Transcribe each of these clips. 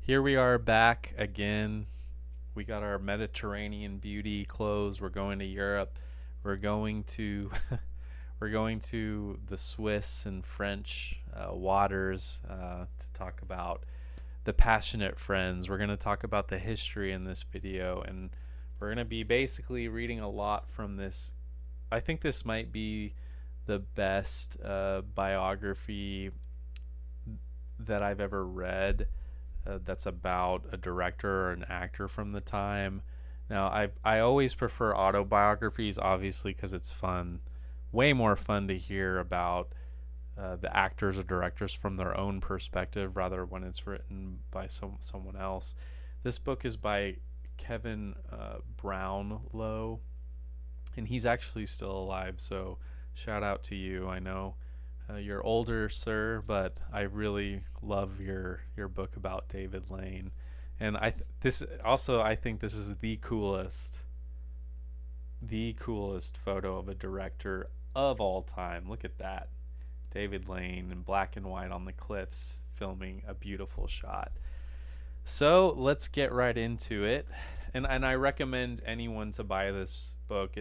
Here we are back again. We got our Mediterranean beauty clothes. We're going to Europe. We're going to we're going to the Swiss and French waters to talk about the passionate friends. We're going to talk about the history in this video, and we're going to be basically reading a lot from this. I think this might be the best biography that I've ever read that's about a director or an actor from the time. Now, I always prefer autobiographies, obviously, because it's fun, way more fun to hear about the actors or directors from their own perspective rather when it's written by someone else. This book is by Kevin Brownlow, and he's actually still alive, so shout out to you. I know you're older, sir, but I really love your book about David Lane, and I think this is the coolest photo of a director of all time. Look at that, David Lane in black and white on the cliffs, filming a beautiful shot. So let's get right into it, and I recommend anyone to buy this book.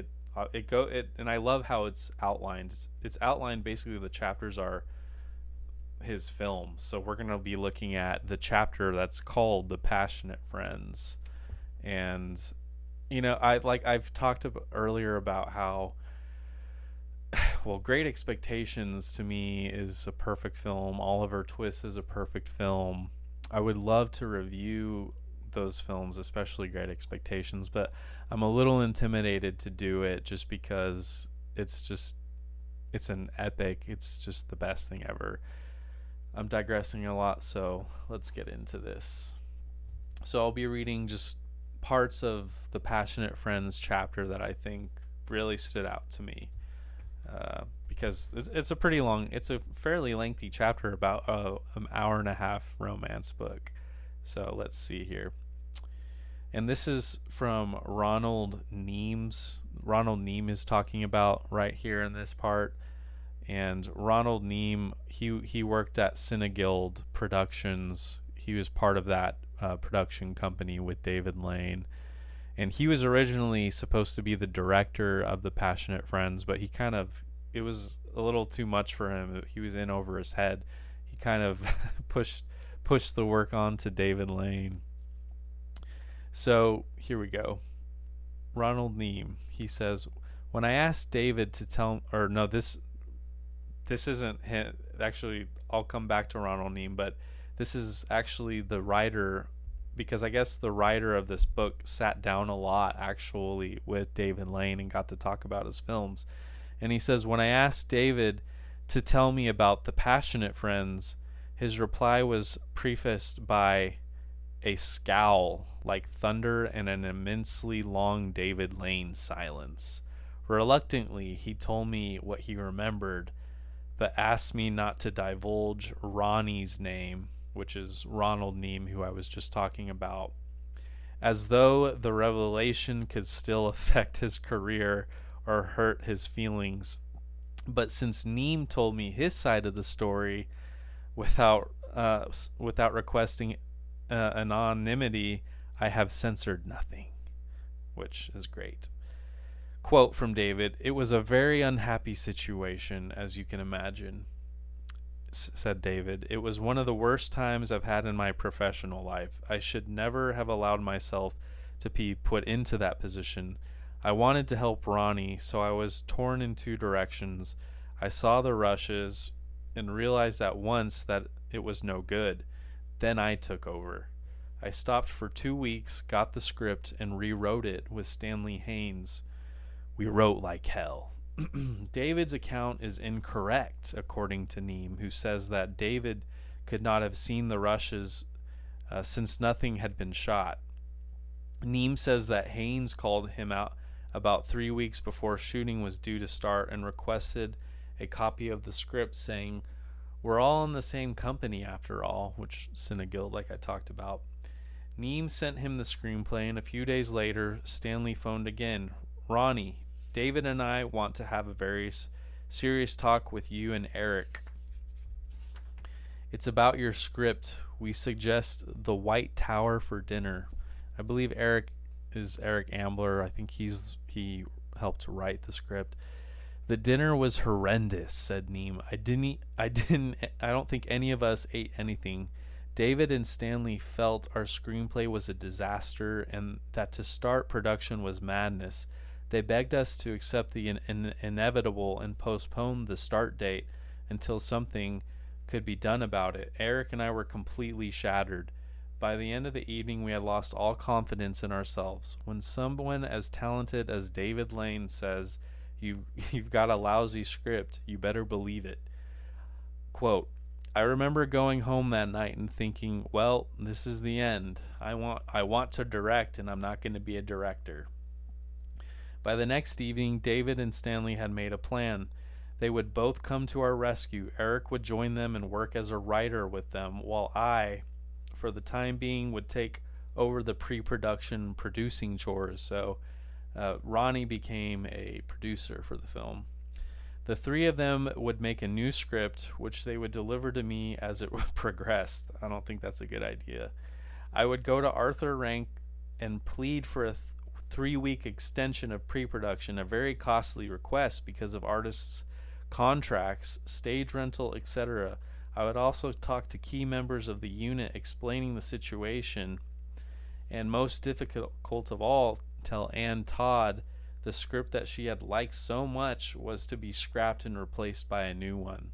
And I love how it's outlined. It's outlined basically. The chapters are his films, so we're gonna be looking at the chapter that's called "The Passionate Friends," and I've talked earlier about how well, Great Expectations to me is a perfect film. Oliver Twist is a perfect film. I would love to review those films, especially Great Expectations, but I'm a little intimidated to do it just because it's an epic. It's just the best thing ever. I'm digressing a lot, so let's get into this. So I'll be reading just parts of the Passionate Friends chapter that I think really stood out to me, because it's a fairly lengthy chapter about an hour and a half romance book. So let's see here. And this is from Ronald Neames. Ronald Neame is talking about right here in this part. And Ronald Neame, he worked at Cineguild Productions. He was part of that production company with David Lane. And he was originally supposed to be the director of The Passionate Friends, but it was a little too much for him. He was in over his head. He kind of pushed the work on to David Lane. So here we go. Ronald Neame, he says, when I asked David to tell, or no, this isn't him. Actually, I'll come back to Ronald Neame, but this is actually the writer, because I guess the writer of this book sat down a lot actually with David Lane and got to talk about his films. And he says, when I asked David to tell me about The Passionate Friends, his reply was prefaced by a scowl like thunder and an immensely long David Lane silence. Reluctantly, he told me what he remembered, but asked me not to divulge Ronnie's name, which is Ronald Neame, who I was just talking about, as though the revelation could still affect his career or hurt his feelings. But since Neame told me his side of the story without requesting anonymity, I have censored nothing, which is great. Quote from David, it was a very unhappy situation, as you can imagine, said David. It was one of the worst times I've had in my professional life. I should never have allowed myself to be put into that position. I wanted to help Ronnie, so I was torn in two directions. I saw the rushes and realized at once that it was no good. Then I took over. I stopped for 2 weeks, got the script, and rewrote it with Stanley Haynes. We wrote like hell. David's account is incorrect, according to Neame, who says that David could not have seen the rushes since nothing had been shot. Neame says that Haynes called him out about 3 weeks before shooting was due to start and requested a copy of the script, saying, we're all in the same company after all, which Cineguild, like I talked about. Neame sent him the screenplay, and a few days later, Stanley phoned again. Ronnie, David and I want to have a very serious talk with you and Eric. It's about your script. We suggest the White Tower for dinner. I believe Eric is Eric Ambler. I think he helped write the script. The dinner was horrendous, said Neem. I don't think any of us ate anything. David and Stanley felt our screenplay was a disaster and that to start production was madness. They begged us to accept the inevitable and postpone the start date until something could be done about it. Eric and I were completely shattered. By the end of the evening, we had lost all confidence in ourselves. When someone as talented as David Lane says, you've got a lousy script, you better believe it. Quote, I remember going home that night and thinking, well, this is the end. I want to direct, and I'm not going to be a director. By the next evening, David and Stanley had made a plan. They would both come to our rescue. Eric would join them and work as a writer with them, while I, for the time being, would take over the pre-production producing chores. So Ronnie became a producer for the film. The three of them would make a new script, which they would deliver to me as it progressed. I don't think that's a good idea. I would go to Arthur Rank and plead for a 3-week extension of pre-production, a very costly request because of artists' contracts, stage rental, etc. I would also talk to key members of the unit explaining the situation, and most difficult of all, tell Ann Todd the script that she had liked so much was to be scrapped and replaced by a new one.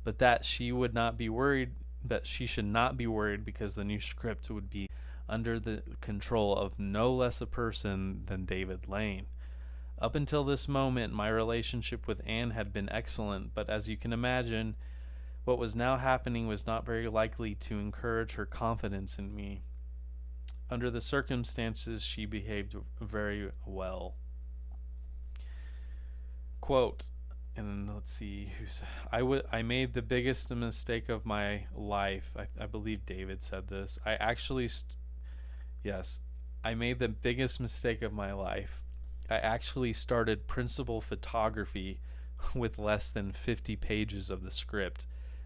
But that she should not be worried because the new script would be under the control of no less a person than David Lane. Up until this moment, my relationship with Anne had been excellent, but as you can imagine, what was now happening was not very likely to encourage her confidence in me. Under the circumstances, she behaved very well. Quote, and let's see, I made the biggest mistake of my life. I believe David said this. I made the biggest mistake of my life. I actually started principal photography with less than 50 pages of the script,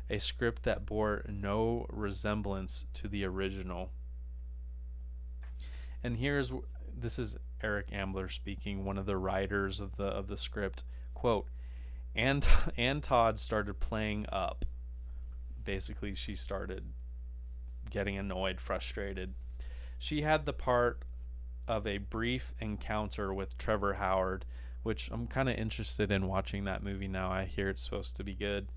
a script that bore no resemblance to the original. And this is Eric Ambler speaking, one of the writers of the script. Quote, Ann Todd started playing up. Basically, she started getting annoyed, frustrated. She had the part of a brief encounter with Trevor Howard, which I'm kind of interested in watching that movie now. I hear it's supposed to be good.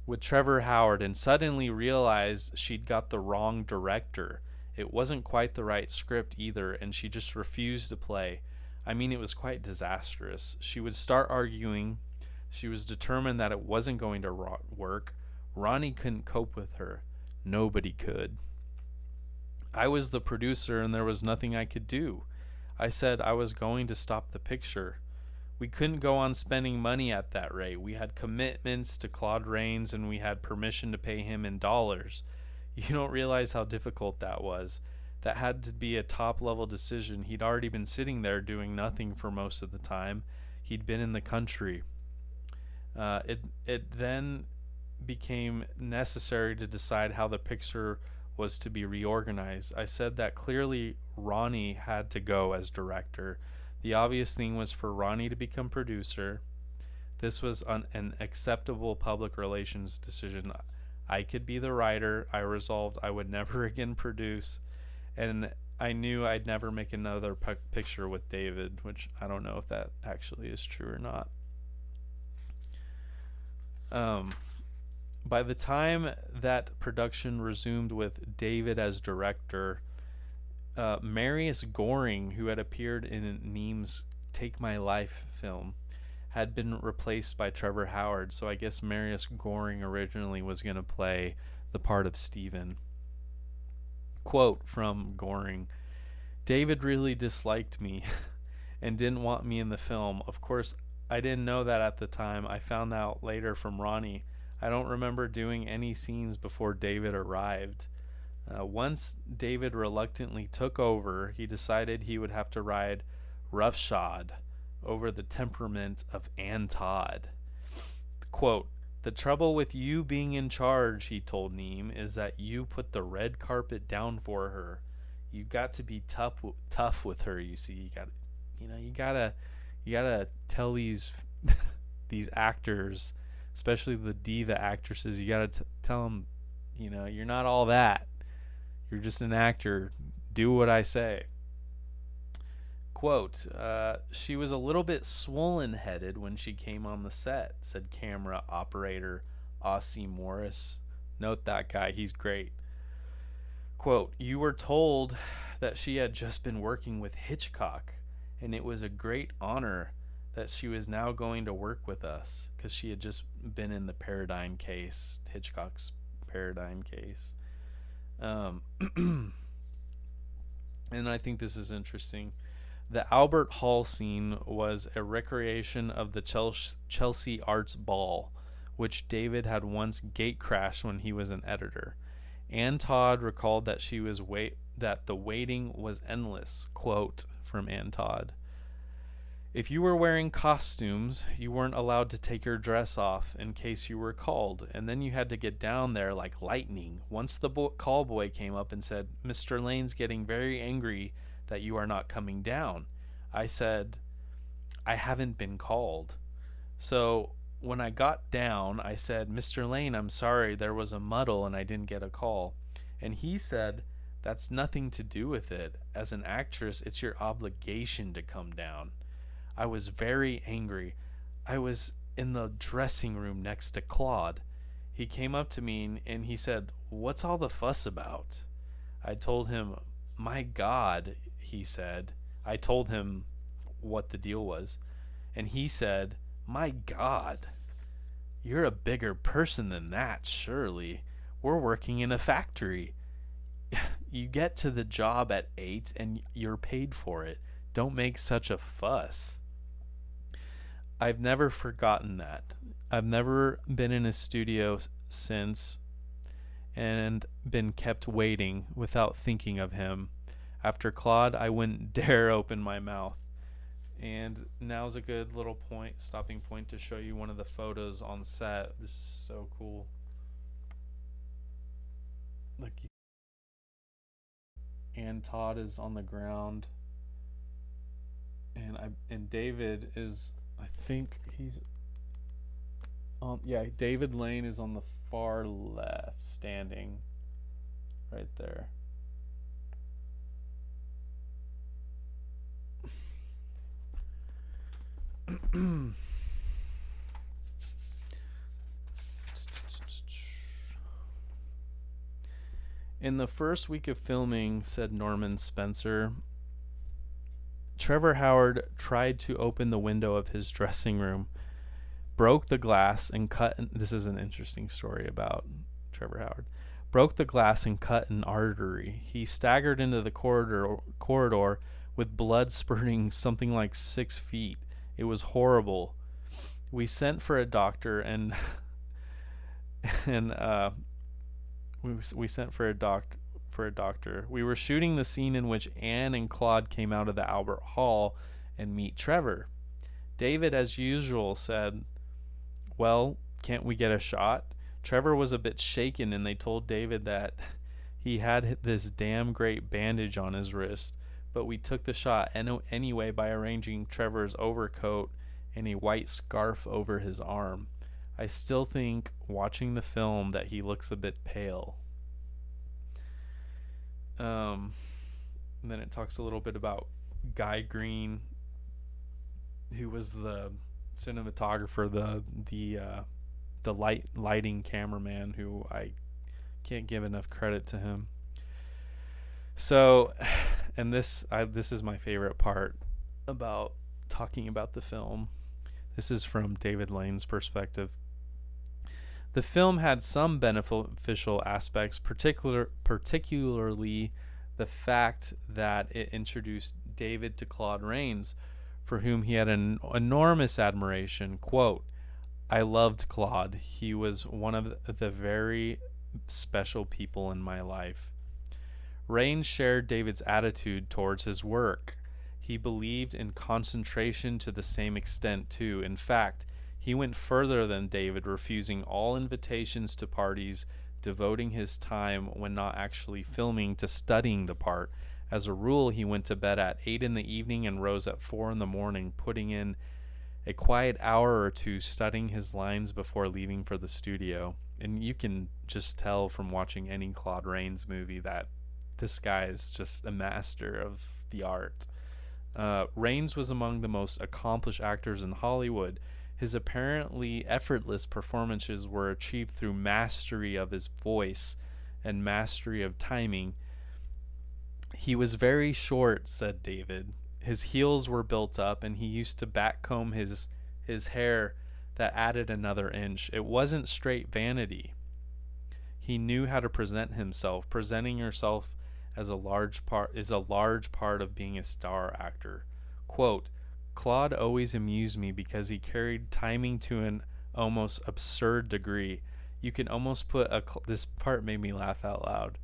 With Trevor Howard, and suddenly realized she'd got the wrong director. It wasn't quite the right script either, and she just refused to play. I mean, it was quite disastrous. She would start arguing. She was determined that it wasn't going to work. Ronnie couldn't cope with her. Nobody could. I was the producer, and there was nothing I could do. I said I was going to stop the picture. We couldn't go on spending money at that rate. We had commitments to Claude Rains, and we had permission to pay him in dollars. You don't realize how difficult that was. That had to be a top-level decision. He'd already been sitting there doing nothing for most of the time. He'd been in the country. It then became necessary to decide how the picture was to be reorganized. I said that clearly Ronnie had to go as director. The obvious thing was for Ronnie to become producer. This was an acceptable public relations decision. I could be the writer. I resolved I would never again produce, and I knew I'd never make another picture with David, which I don't know if that actually is true or not. By the time that production resumed with David as director, Marius Goring, who had appeared in Neem's Take My Life film, had been replaced by Trevor Howard, so I guess Marius Goring originally was going to play the part of Stephen. Quote from Goring, David really disliked me and didn't want me in the film. Of course, I didn't know that at the time. I found out later from Ronnie. I don't remember doing any scenes before David arrived. Once David reluctantly took over, he decided he would have to ride roughshod over the temperament of Ann Todd. Quote, The trouble with you being in charge, he told Neem, is that you put the red carpet down for her. You got to be tough with her. You see, you gotta tell these these actors, especially the diva actresses, you gotta tell them, you're not all that. You're just an actor. Do what I say. Quote, she was a little bit swollen-headed when she came on the set, said camera operator Aussie Morris. Note that guy, he's great. Quote, you were told that she had just been working with Hitchcock, and it was a great honor that she was now going to work with us, because she had just been in the Paradigm case, Hitchcock's Paradigm case. And I think this is interesting. The Albert Hall scene was a recreation of the Chelsea Arts Ball, which David had once gate crashed when he was an editor. Ann Todd recalled that that the waiting was endless. Quote from Ann Todd. If you were wearing costumes, you weren't allowed to take your dress off in case you were called, and then you had to get down there like lightning. Once the call boy came up and said, Mr. Lane's getting very angry that you are not coming down. I said, I haven't been called. So when I got down, I said, Mr. Lane, I'm sorry, there was a muddle and I didn't get a call. And he said, that's nothing to do with it. As an actress, it's your obligation to come down. I was very angry. I was in the dressing room next to Claude. He came up to me and he said, what's all the fuss about? I told him, my God, he said. I told him what the deal was. And he said, my God, you're a bigger person than that, surely. We're working in a factory. You get to the job at 8 and you're paid for it. Don't make such a fuss. I've never forgotten that. I've never been in a studio since and been kept waiting without thinking of him. After Claude, I wouldn't dare open my mouth. And now's a good little stopping point to show you one of the photos on set. This is so cool. Look, and Todd is on the ground, and David is, I think he's David Lane is on the far left, standing right there. In the first week of filming, said Norman Spencer, Trevor Howard tried to open the window of his dressing room, broke the glass and cut. This is an interesting story about Trevor Howard. Broke the glass and cut an artery. He staggered into the corridor with blood spurting something like 6 feet. It was horrible. We sent for a doctor and we sent for a doctor. We were shooting the scene in which Anne and Claude came out of the Albert Hall and meet Trevor. David, as usual, said, well, can't we get a shot? Trevor was a bit shaken, and they told David that he had this damn great bandage on his wrist, but we took the shot anyway by arranging Trevor's overcoat and a white scarf over his arm. I still think, watching the film, that he looks a bit pale. And then it talks a little bit about Guy Green, who was the cinematographer, the lighting cameraman, who I can't give enough credit to him. So, and this is my favorite part about talking about the film. This is from David Lane's perspective. The film had some beneficial aspects, particularly the fact that it introduced David to Claude Rains, for whom he had an enormous admiration. Quote, I loved Claude. He was one of the very special people in my life. Rains shared David's attitude towards his work. He believed in concentration to the same extent, too. In fact, He went further than David, refusing all invitations to parties, devoting his time when not actually filming to studying the part. As a rule, he went to bed at 8 in the evening and rose at 4 in the morning, putting in a quiet hour or two studying his lines before leaving for the studio. And you can just tell from watching any Claude Rains movie that this guy is just a master of the art. Rains was among the most accomplished actors in Hollywood. His apparently effortless performances were achieved through mastery of his voice and mastery of timing. He was very short, said David. His heels were built up, and he used to backcomb his hair that added another inch. It wasn't straight vanity. He knew how to present himself. Presenting yourself as a large part of being a star actor. Quote, Claude always amused me because he carried timing to an almost absurd degree. You can almost put this part made me laugh out loud.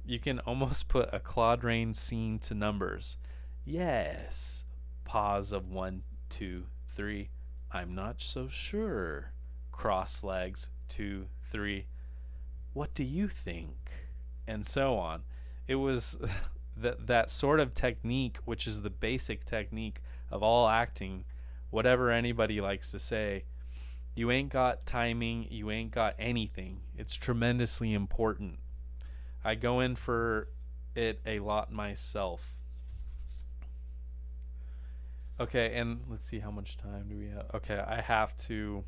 You can almost put a Claude Rains scene to numbers. Yes. Pause of 1, 2, 3. I'm not so sure. Cross legs. 2, 3. What do you think? And so on. It was that sort of technique, which is the basic technique of all acting, whatever anybody likes to say. You ain't got timing, you ain't got anything. It's tremendously important. I go in for it a lot myself. Okay, and let's see, how much time do we have? Okay, I have to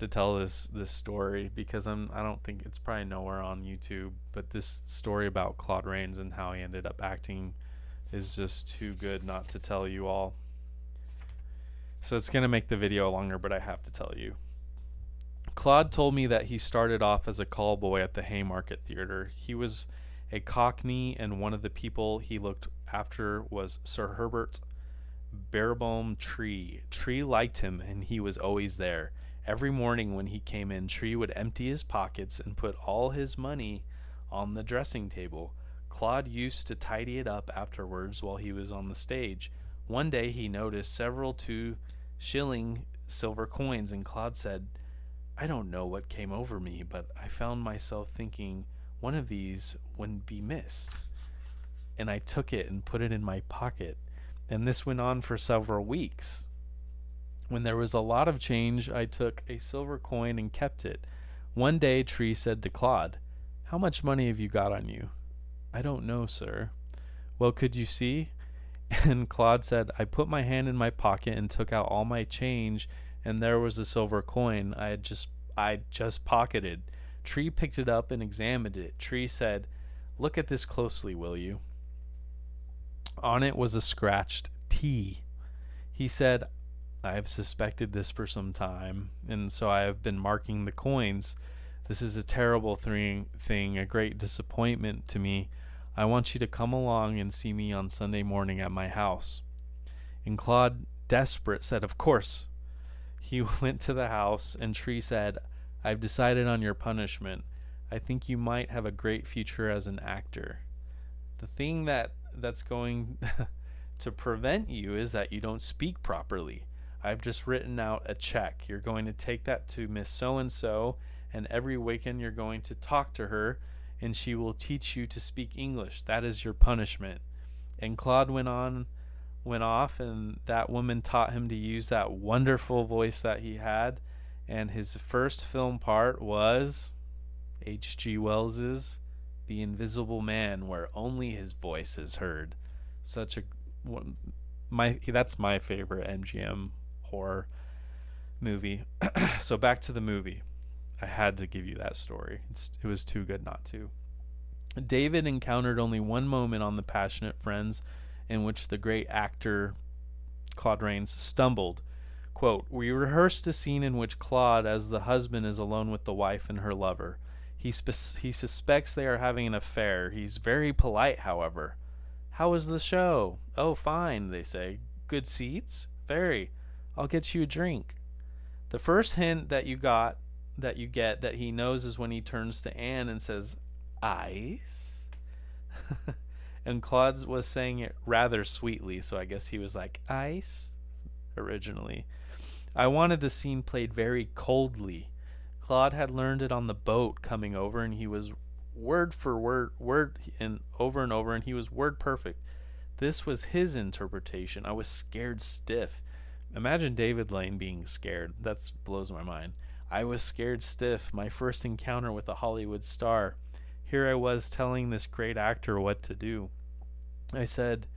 tell this story because I don't think it's probably nowhere on YouTube, but this story about Claude Rains and how he ended up acting is just too good not to tell you all. So it's going to make the video longer, but I have to tell you. Claude told me that he started off as a call boy at the Haymarket Theatre. He was a Cockney, and one of the people he looked after was Sir Herbert Barebaum Tree. Tree liked him, and he was always there. Every morning when he came in, Tree would empty his pockets and put all his money on the dressing table. Claude used to tidy it up afterwards while he was on the stage. One day he noticed several 2-shilling silver coins, and Claude said, I don't know what came over me, but I found myself thinking one of these wouldn't be missed. And I took it and put it in my pocket. And this went on for several weeks. When there was a lot of change, I took a silver coin and kept it. One day, Tree said to Claude, How much money have you got on you? I don't know, sir. Well, could you see? And Claude said, I put my hand in my pocket and took out all my change, and there was a silver coin I just pocketed. Tree picked it up and examined it. Tree said, Look at this closely, will you? On it was a scratched T. He said, I have suspected this for some time, and so I have been marking the coins. This is a terrible thing, a great disappointment to me. I want you to come along and see me on Sunday morning at my house. And Claude, desperate, said, Of course. He went to the house, and Tree said, I've decided on your punishment. I think you might have a great future as an actor. The thing that's going to prevent you is that you don't speak properly. I've just written out a check. You're going to take that to Miss So-and-so, and every weekend you're going to talk to her, and she will teach you to speak English. That is your punishment. And Claude went off, and that woman taught him to use that wonderful voice that he had, and his first film part was H.G. Wells's The Invisible Man, where only his voice is heard. That's my favorite MGM horror movie. So back to the movie. I had to give you that story. It was too good not to. David encountered only one moment on The Passionate Friends in which the great actor Claude Rains stumbled. Quote, We rehearsed a scene in which Claude, as the husband, is alone with the wife and her lover. He suspects they are having an affair. He's very polite, however. How was the show? Oh, fine, they say. Good seats? Very. I'll get you a drink. The first hint that you get that he knows is when he turns to Anne and says, Ice? And Claude was saying it rather sweetly, so I guess he was like, Ice? Originally. I wanted the scene played very coldly. Claude had learned it on the boat coming over, and he was word for word and over, and he was word perfect. This was his interpretation. I was scared stiff. Imagine David Lane being scared. That blows my mind. I was scared stiff. My first encounter with a Hollywood star. Here I was telling this great actor what to do. I said,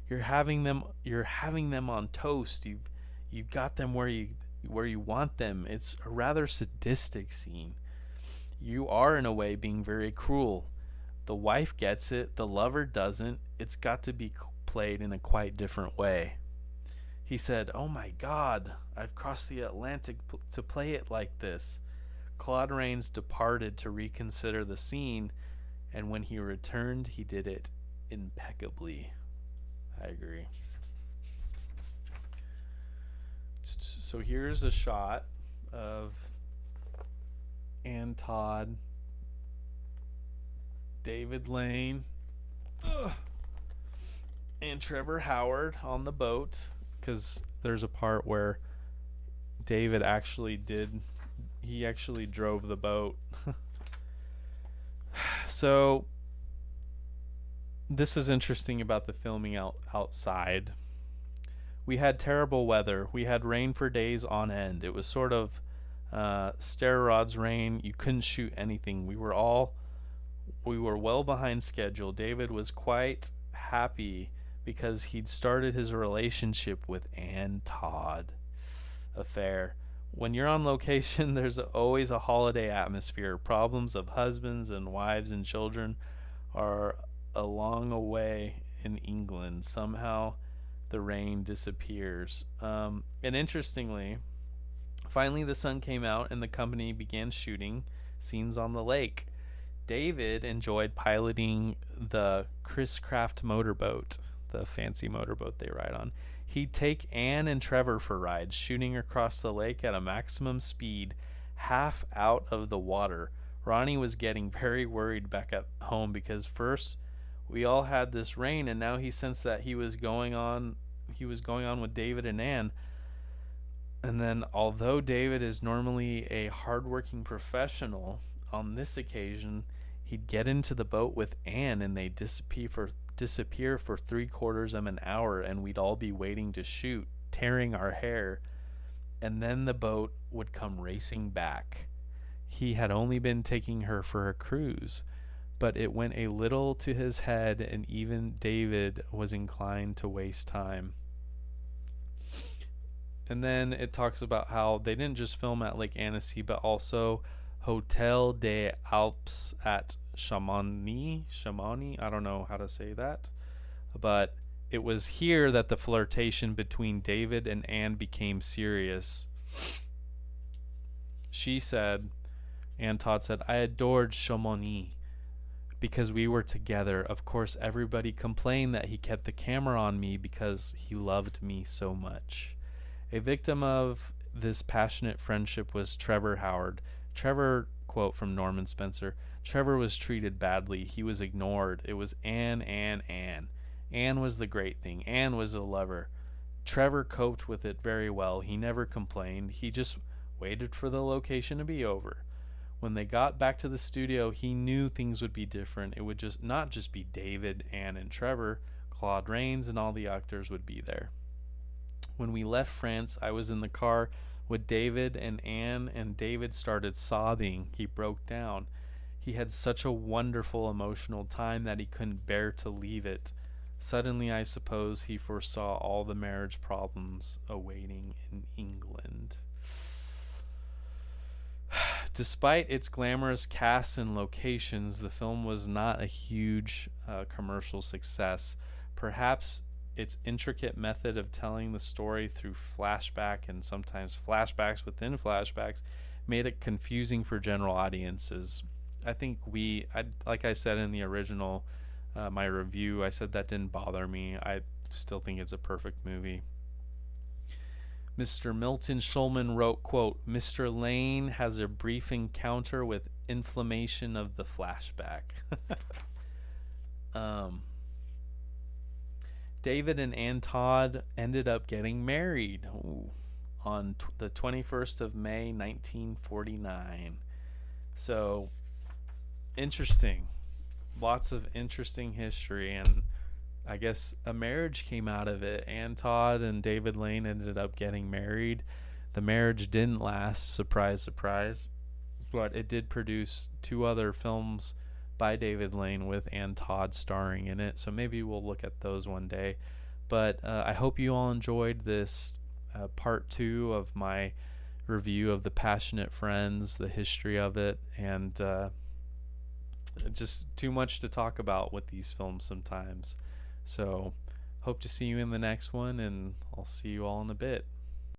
"You're having them. You're having them on toast. You've got them where you want them. It's a rather sadistic scene. You are in a way being very cruel. The wife gets it. The lover doesn't. It's got to be played in a quite different way." He said, "Oh my God, I've crossed the Atlantic to play it like this." Claude Rains departed to reconsider the scene, and when he returned, he did it impeccably. I agree. So here's a shot of Ann Todd, David Lane, and Trevor Howard on the boat, because there's a part where David actually drove the boat. So this is interesting about the filming outside. We had terrible weather. We had rain for days on end. It was sort of stair rods rain. You couldn't shoot anything. We were well behind schedule. David was quite happy because he'd started his relationship with Ann Todd affair. When you're on location, there's always a holiday atmosphere. Problems of husbands and wives and children are a long away in England. Somehow the rain disappears. And interestingly, finally the sun came out and the company began shooting scenes on the lake. David enjoyed piloting the Chris Craft motorboat, the fancy motorboat they ride on. He'd take Ann and Trevor for rides, shooting across the lake at a maximum speed, half out of the water. Ronnie was getting very worried back at home because first we all had this rain, and now he sensed that he was going on with David and Ann. And then, although David is normally a hardworking professional, on this occasion he'd get into the boat with Ann and they'd disappear for 3/4 of an hour, and we'd all be waiting to shoot, tearing our hair, and then the boat would come racing back. He had only been taking her for a cruise, but it went a little to his head, and even David was inclined to waste time. And then it talks about how they didn't just film at Lake Annecy, but also Hotel des Alpes at Chamonix. I don't know how to say that. But it was here that the flirtation between David and Ann became serious. She said, Ann Todd said, "I adored Chamonix because we were together. Of course, everybody complained that he kept the camera on me because he loved me so much." A victim of this passionate friendship was Trevor Howard. Trevor, quote from Norman Spencer, "Trevor was treated badly. He was ignored. It was Ann. Ann was the great thing. Ann was a lover. Trevor coped with it very well. He never complained. He just waited for the location to be over. When they got back to the studio, he knew things would be different. It would just not just be David, Ann, and Trevor. Claude Rains and all the actors would be there. When we left France, I was in the car with David and Ann, and David started sobbing. He broke down. He had such a wonderful emotional time that he couldn't bear to leave it. Suddenly, I suppose, he foresaw all the marriage problems awaiting in England." Despite its glamorous cast and locations, the film was not a huge commercial success. Perhaps its intricate method of telling the story through flashback and sometimes flashbacks within flashbacks made it confusing for general audiences. I think like I said in the original, my review, I said that didn't bother me. I still think it's a perfect movie. Mr. Milton Schulman wrote, quote, "Mr. Lane has a brief encounter with inflammation of the flashback." David and Ann Todd ended up getting married on the 21st of May, 1949. So interesting. Lots of interesting history, and I guess a marriage came out of it. And Todd and David Lane ended up getting married. The marriage didn't last, surprise, surprise, but it did produce 2 other films by David Lane with Ann Todd starring in it. So maybe we'll look at those one day. But I hope you all enjoyed this part 2 of my review of The Passionate Friends, the history of it, and just too much to talk about with these films sometimes. So hope to see you in the next one, and I'll see you all in a bit.